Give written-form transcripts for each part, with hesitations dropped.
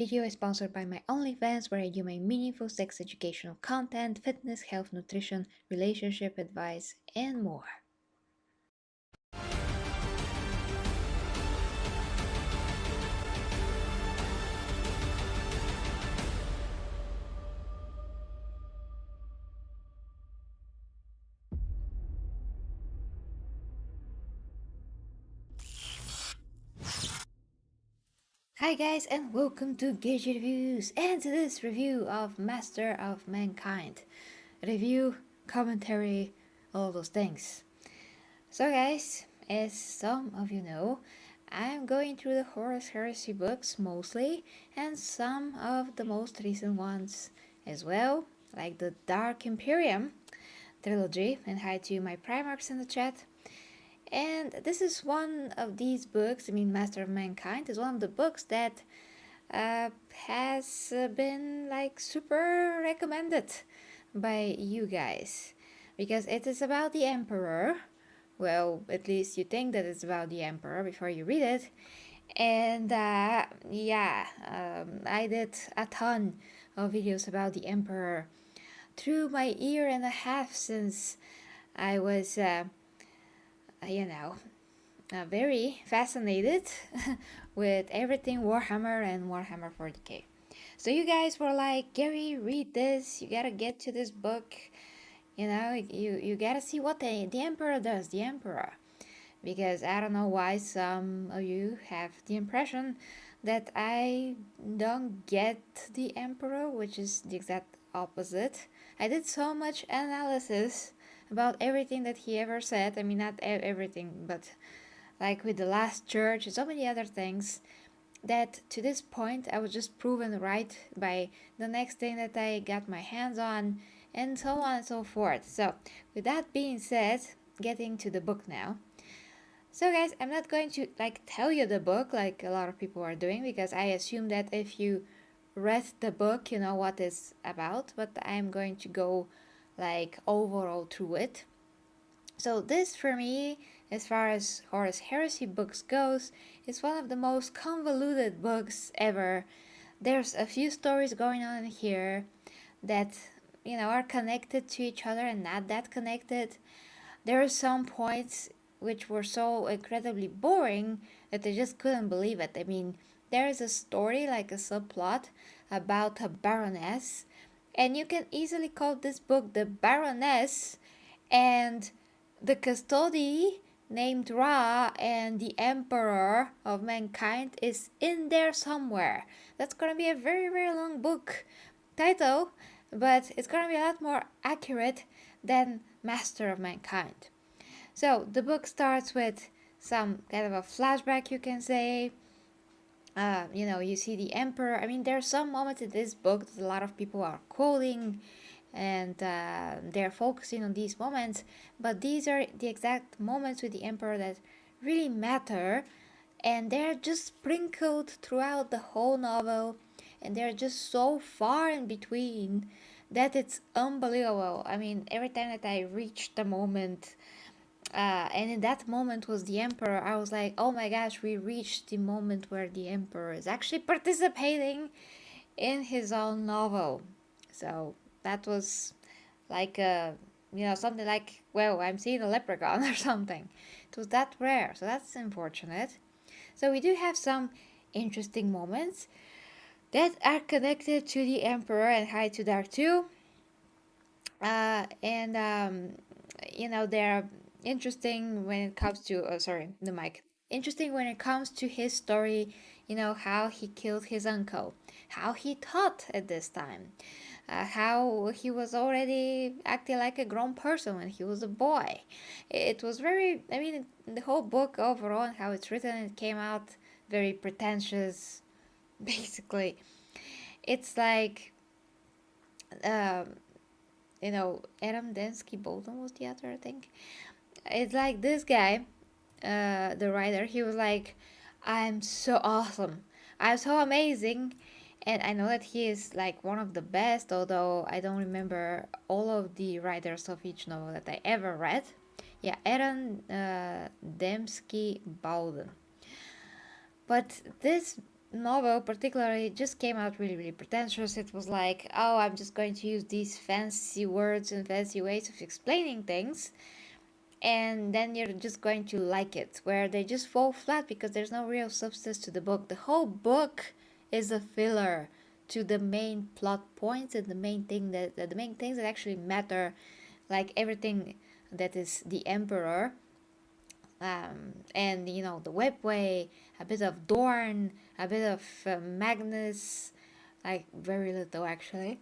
Video is sponsored by my OnlyFans, where I do my meaningful sex educational content, fitness, health, nutrition, relationship advice, and more. Hi guys, and welcome to Geri Reviews, and to this review of Master of Mankind. Review, commentary, all those things. So guys, as some of you know, I'm going through the Horus Heresy books mostly, and some of the most recent ones as well, like the Dark Imperium trilogy, and hi to my Primarchs in the chat. And this is one of these books, I mean Master of Mankind is one of the books that has been like super recommended by you guys, because it is about the Emperor. Well, at least you think that it's about the Emperor before you read it. And I did a ton of videos about the Emperor through my year and a half since I was, very fascinated with everything Warhammer and Warhammer 40k. So you guys were like, Geri, read this. You gotta get to this book. You gotta see what the Emperor does. The Emperor, because I don't know why some of you have the impression that I don't get the Emperor, which is the exact opposite. I did so much analysis about everything that he ever said. I mean, not everything, but like with the last church and so many other things, that to this point I was just proven right by the next thing that I got my hands on, and so on and so forth. So with that being said, getting to the book now. So guys, I'm not going to like tell you the book like a lot of people are doing, because I assume that if you read the book you know what it's about, but I'm going to go like overall through it. So this for me, as far as Horus Heresy books goes, is one of the most convoluted books ever. There's a few stories going on here that are connected to each other and not that connected. There are some points which were so incredibly boring that I just couldn't believe it. I mean, there is a story, like a subplot, about a baroness, and you can easily call this book The Baroness and the custody named Ra and the Emperor of Mankind is in there somewhere. That's gonna be a very, very long book title, but it's gonna be a lot more accurate than Master of Mankind. So the book starts with some kind of a flashback, you can say. You see the Emperor. I mean, there are some moments in this book that a lot of people are quoting, and they're focusing on these moments, but these are the exact moments with the Emperor that really matter, and they're just sprinkled throughout the whole novel, and they're just so far in between that it's unbelievable. I mean, every time that I reach the moment, and in that moment was the Emperor, I was like, oh my gosh, we reached the moment where the Emperor is actually participating in his own novel. So that was like something like, well, I'm seeing a leprechaun or something. It was that rare, so that's unfortunate. So we do have some interesting moments that are connected to the Emperor and High to Dark too. And they're interesting when it comes to the mic. Interesting when it comes to his story, how he killed his uncle, how he taught at this time, how he was already acting like a grown person when he was a boy. It was very, I mean, the whole book overall and how it's written, it came out very pretentious, basically. It's like, um, Adam Densky Bolton was the author, I think. It's like this guy, the writer, he was like, I'm so awesome. I'm so amazing. And I know that he is like one of the best, although I don't remember all of the writers of each novel that I ever read. Yeah, Aaron Dembski Bowden. But this novel particularly just came out really, really pretentious. It was like, oh, I'm just going to use these fancy words and fancy ways of explaining things, and then you're just going to like it, where they just fall flat because there's no real substance to the book. The whole book is a filler to the main plot points and the main the main things that actually matter, like everything that is the emperor, and the webway, a bit of Dorn, a bit of Magnus, like very little actually.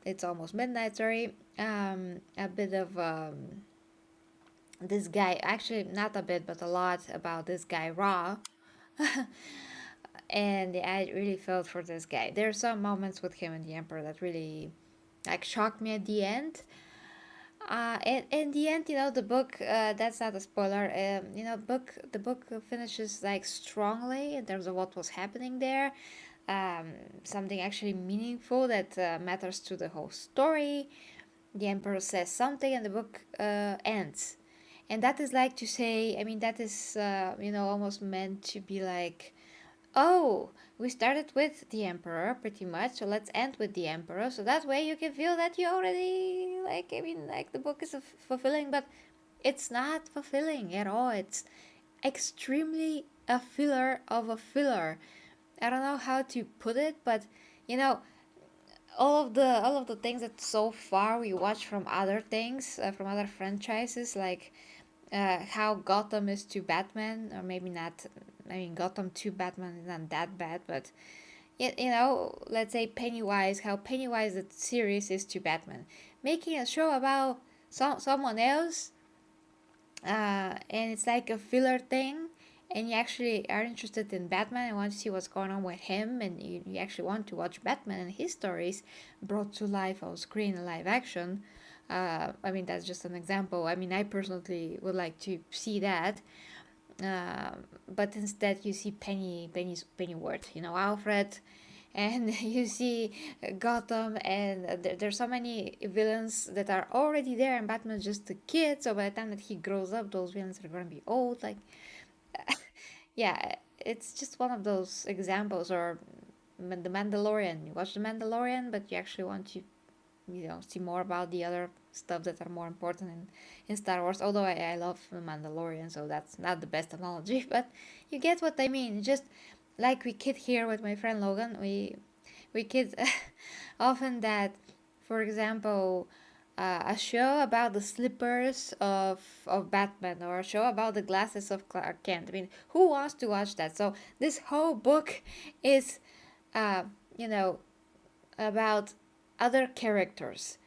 It's almost midnight, sorry. A bit of this guy, actually not a bit but a lot about this guy Ra. And I really felt for this guy. There are some moments with him and the Emperor that really like shocked me at the end. And in the end, the book, that's not a spoiler. The book finishes like strongly in terms of what was happening there. Something actually meaningful that matters to the whole story. The Emperor says something, and the book ends. And that is like to say, I mean, that is almost meant to be like, oh, we started with the Emperor pretty much, so let's end with the Emperor. So that way you can feel that you already, like, I mean, like the book is fulfilling, but it's not fulfilling at all. It's extremely a filler of a filler. I don't know how to put it, but you know, all of the things that so far we watch from other things, from other franchises, like how Gotham is to Batman, or maybe not. I mean, Gotham to Batman is not that bad, but let's say Pennywise, how Pennywise the series is to Batman. Making a show about someone else, and it's like a filler thing, and you actually are interested in Batman and want to see what's going on with him, and you actually want to watch Batman and his stories brought to life on screen in live action. I mean, that's just an example. I mean, I personally would like to see that. Uh, but instead, you see Pennyworth, Alfred, and you see Gotham, and there's so many villains that are already there, and Batman's just a kid. So by the time that he grows up, those villains are gonna be old. Like, yeah, it's just one of those examples. Or The Mandalorian. You watch The Mandalorian, but you actually want to see more about the other stuff that are more important in Star Wars. Although I love The Mandalorian, so that's not the best analogy, but you get what I mean. Just like we kid here with my friend Logan, we kid often that, for example, a show about the slippers of Batman, or a show about the glasses of Clark Kent. I mean, who wants to watch that? So this whole book is, uh, you know, about other characters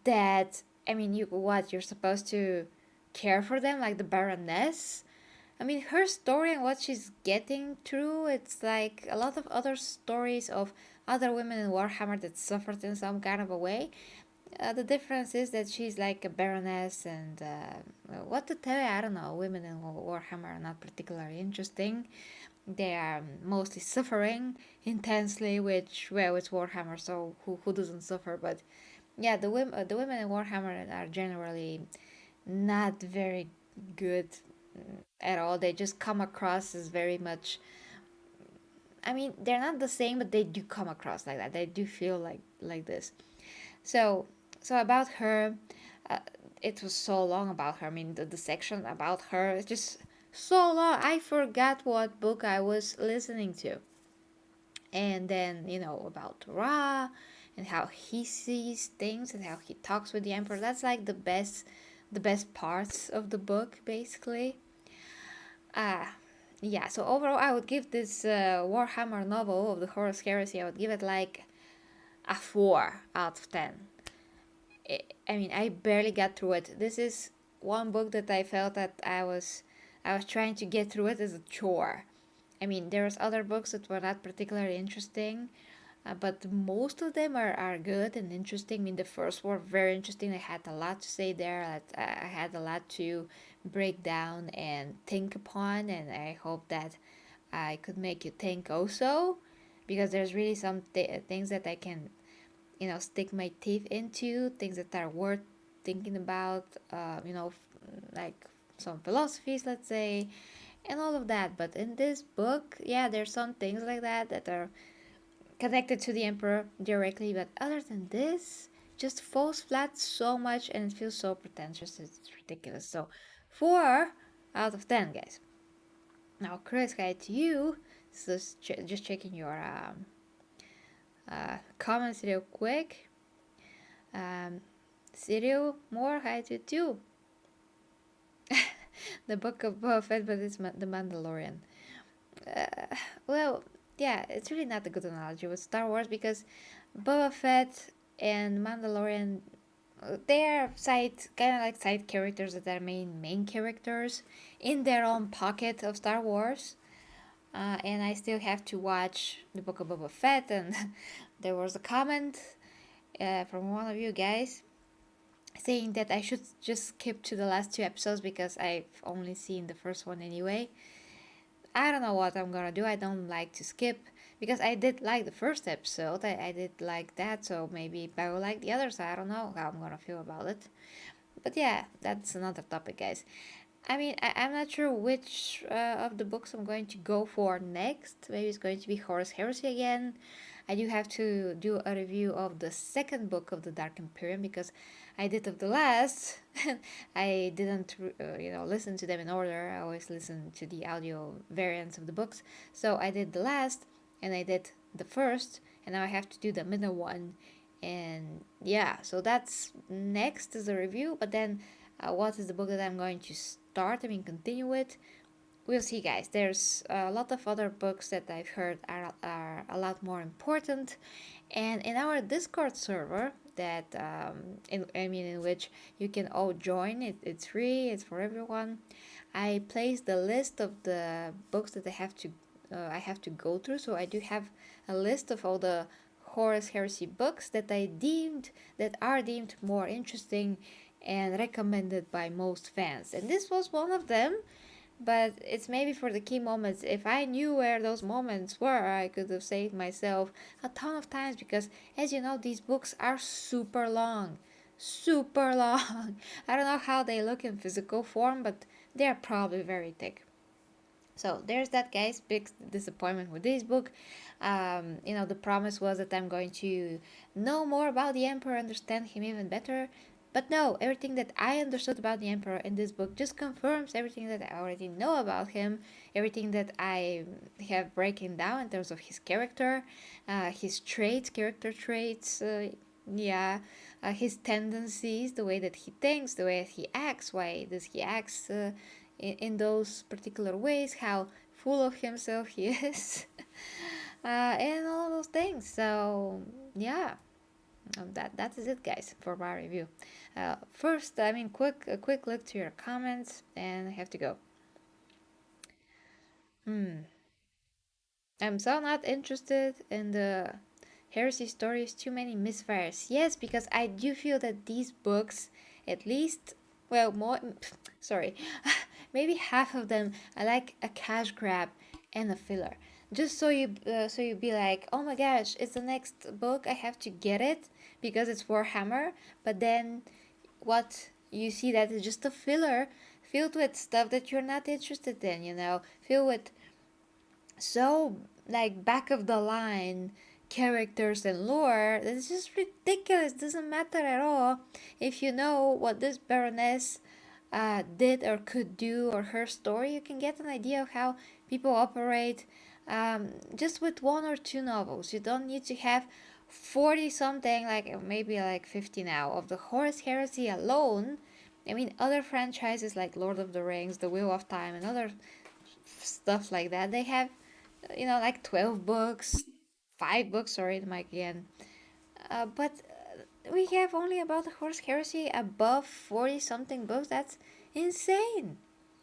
that, I mean, you're supposed to care for them, like the Baroness. I mean, her story and what she's getting through, it's like a lot of other stories of other women in Warhammer that suffered in some kind of a way. The difference is that she's like a baroness, and what to tell you, I don't know. Women in Warhammer are not particularly interesting. They are mostly suffering intensely, which, well, it's Warhammer, so who doesn't suffer? But yeah, the women in Warhammer are generally not very good at all. They just come across as very much. I mean, they're not the same, but they do come across like that. They do feel like this. So so about her, uh, it was so long about her. I mean, the section about her is just so long. I forgot what book I was listening to. And then about Ra, and how he sees things and how he talks with the Emperor. That's like the best parts of the book, basically. Uh yeah. So overall, I would give this Warhammer novel of the Horus Heresy, I would give it like a 4 out of 10. I mean, I barely got through it. This is one book that I felt that I was trying to get through it as a chore. I mean, there's other books that were not particularly interesting, but most of them are good and interesting. I mean, the first were very interesting. I had a lot to say there. I had a lot to break down and think upon, and I hope that I could make you think also, because there's really some things that I can stick my teeth into, things that are worth thinking about, like some philosophies, let's say, and all of that. But in this book, yeah, there's some things like that that are connected to the Emperor directly, but other than this, just falls flat so much and it feels so pretentious. It's ridiculous. So, 4 out of 10, guys. Now, Chris, hi to you. So, just checking your comments real quick. Cyril Moore, hi to you too. The Book of Boba Fett, but it's The Mandalorian. Well, yeah, it's really not a good analogy with Star Wars because Boba Fett and Mandalorian, they're kind of like side characters that are main characters in their own pocket of Star Wars. And I still have to watch the Book of Boba Fett, and there was a comment from one of you guys saying that I should just skip to the last 2 episodes because I've only seen the first one anyway. I don't know what I'm gonna do. I don't like to skip because I did like the first episode. I did like that, so maybe I will like the others. I don't know how I'm gonna feel about it. But yeah, that's another topic, guys. I mean, I'm not sure which of the books I'm going to go for next. Maybe it's going to be Horus Heresy again. I do have to do a review of the second book of the Dark Imperium because I did of the last. I didn't, listen to them in order. I always listen to the audio variants of the books. So I did the last, and I did the first, and now I have to do the middle one. And yeah, so that's next is a review. But then, what is the book that I'm going to start? I mean, continue with. We'll see, guys. There's a lot of other books that I've heard are a lot more important, and in our Discord server that in which you can all join, it's free, it's for everyone. I placed the list of the books that I have to go through. So I do have a list of all the Horus Heresy books that are deemed more interesting and recommended by most fans, and this was one of them. But it's maybe for the key moments. If I knew where those moments were, I could have saved myself a ton of times because, as you know, these books are super long. Super long. I don't know how they look in physical form, but they're probably very thick. So there's that, guys. Big disappointment with this book. The promise was that I'm going to know more about the Emperor, understand him even better. But no, everything that I understood about the Emperor in this book just confirms everything that I already know about him, everything that I have breaking down in terms of his character, his traits, character traits, his tendencies, the way that he thinks, the way that he acts, why does he act in those particular ways, how full of himself he is, and all those things. So yeah, that is it, guys, for my review. First, a quick look to your comments, and I have to go. I'm so not interested in the heresy stories. Too many misfires. Yes, because I do feel that these books, at least, well, more, sorry, maybe half of them are like a cash grab and a filler. Just so you be like, oh my gosh, it's the next book. I have to get it because it's Warhammer. But then, what you see that is just a filler filled with stuff that you're not interested in. Filled with so like back of the line characters and lore that's just ridiculous. Doesn't matter at all if you know what this baroness did or could do, or her story. You can get an idea of how people operate just with 1 or 2 novels. You don't need to have 40 something, like maybe like 50 now, of the Horus Heresy alone. I mean, other franchises like Lord of the Rings, The Wheel of Time, and other stuff like that, they have like 12 books, 5 books, sorry, the mic again. But we have only about the Horus Heresy above 40 something books. That's insane.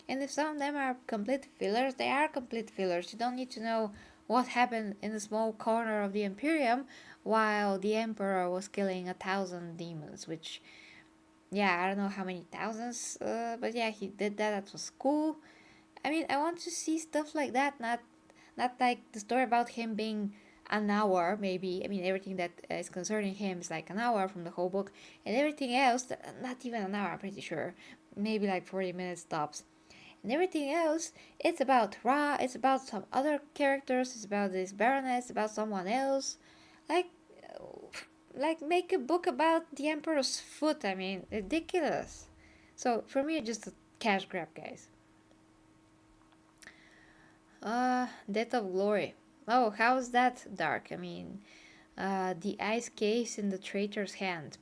And if some of them are complete fillers, they are complete fillers. You don't need to know what happened in a small corner of the Imperium while the Emperor was killing 1,000 demons, which, yeah, I don't know how many thousands, but yeah, he did that. That was cool. I mean, I want to see stuff like that, not like the story about him being an hour, maybe. I mean, everything that is concerning him is like an hour from the whole book, and everything else, not even an hour, I'm pretty sure. Maybe like 40 minutes tops. And everything else, it's about Ra, it's about some other characters, it's about this Baroness, about someone else. Like, like make a book about the Emperor's foot. I mean, ridiculous. So for me, it's just a cash grab, guys. Death of Glory. Oh, how's that dark? I mean, the ice case in the traitor's hand,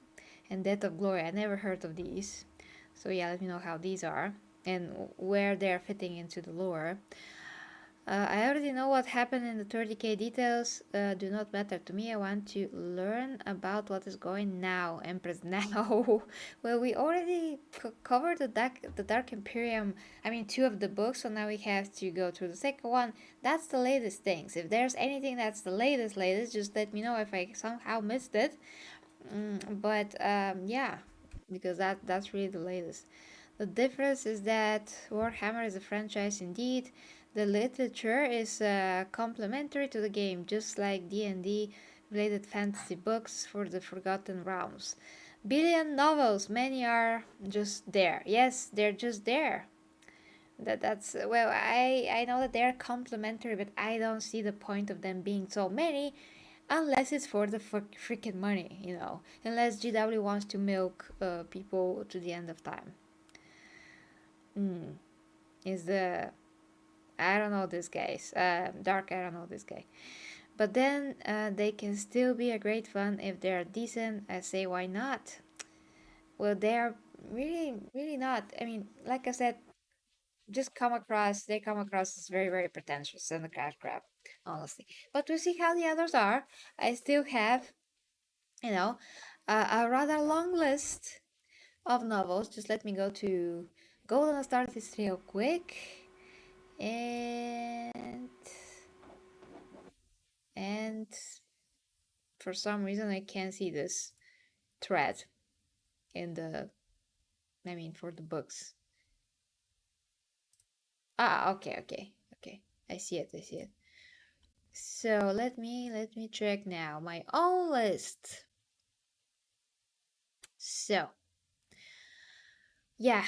and Death of Glory. I never heard of these. So yeah, let me know how these are and where they're fitting into the lore. I already know what happened in the 30k details. Do not matter to me. I want to learn about what is going now, Empress now. Well, we already covered the Dark Imperium. I mean, 2 of the books, so now we have to go through the second one. That's the latest things. If there's anything that's the latest, just let me know if I somehow missed it. But yeah, because that's really the latest. The difference is that Warhammer is a franchise indeed. The literature is complementary to the game, just like D&D related fantasy books for the Forgotten Realms. Billion novels, many are just there. Yes, they're just there. That's well, I know that they're complementary, but I don't see the point of them being so many unless it's for the freaking money, unless GW wants to milk people to the end of time. Is the I don't know this guys. Dark, I don't know this guy. But then they can still be a great fun if they're decent. I say, why not? Well, they're really not. I mean, like I said, they come across as very, very pretentious and a cash grab, honestly. But to see how the others are, I still have, you know, a rather long list of novels. Just let me go to Golden Astartes real quick. And for some reason I can't see this thread in the for the books. Okay. I see it. So let me check now my own list. So yeah,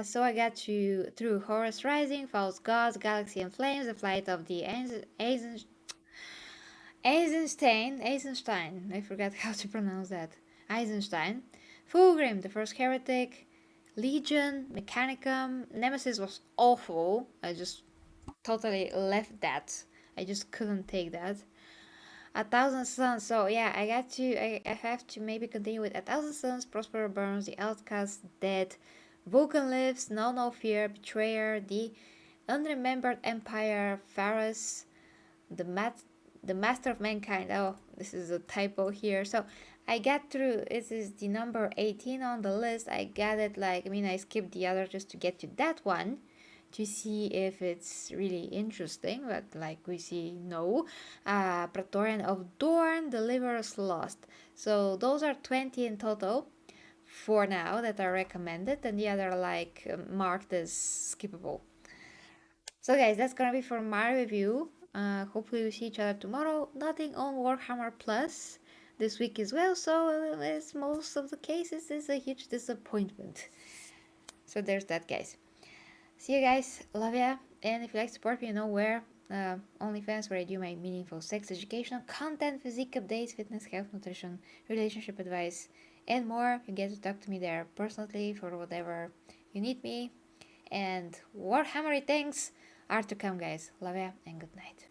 so I got to through Horus Rising, False Gods, Galaxy and Flames, the Flight of the Eisenstein, I forgot how to pronounce that. Eisenstein. Fulgrim, the First Heretic. Legion, Mechanicum. Nemesis was awful. I just totally left that. I just couldn't take that. A Thousand Suns. So yeah, I have to maybe continue with A Thousand Suns, Prospero Burns, The Outcast, Dead, Vulcan Lives, No Fear, Betrayer, The Unremembered Empire, Pharos, the Master of Mankind. Oh, this is a typo here. So I got through. This is the number 18 on the list. I got it I skipped the other just to get to that one to see if it's really interesting. But like we see, no. Praetorian of Dorn, Deliverers Lost. So those are 20 in total for now that are recommended, and the other marked as skippable. So guys, that's gonna be for my review. Hopefully we see each other tomorrow. Nothing on Warhammer Plus this week as well, so as most of the cases is a huge disappointment. So there's that, guys. See you guys, love ya, and if you like to support me, you know where. OnlyFans, where I do my meaningful sex educational content, physique updates, fitness, health, nutrition, relationship advice, and more. You get to talk to me there personally for whatever you need me. And Warhammery things are to come, guys. Love ya and good night.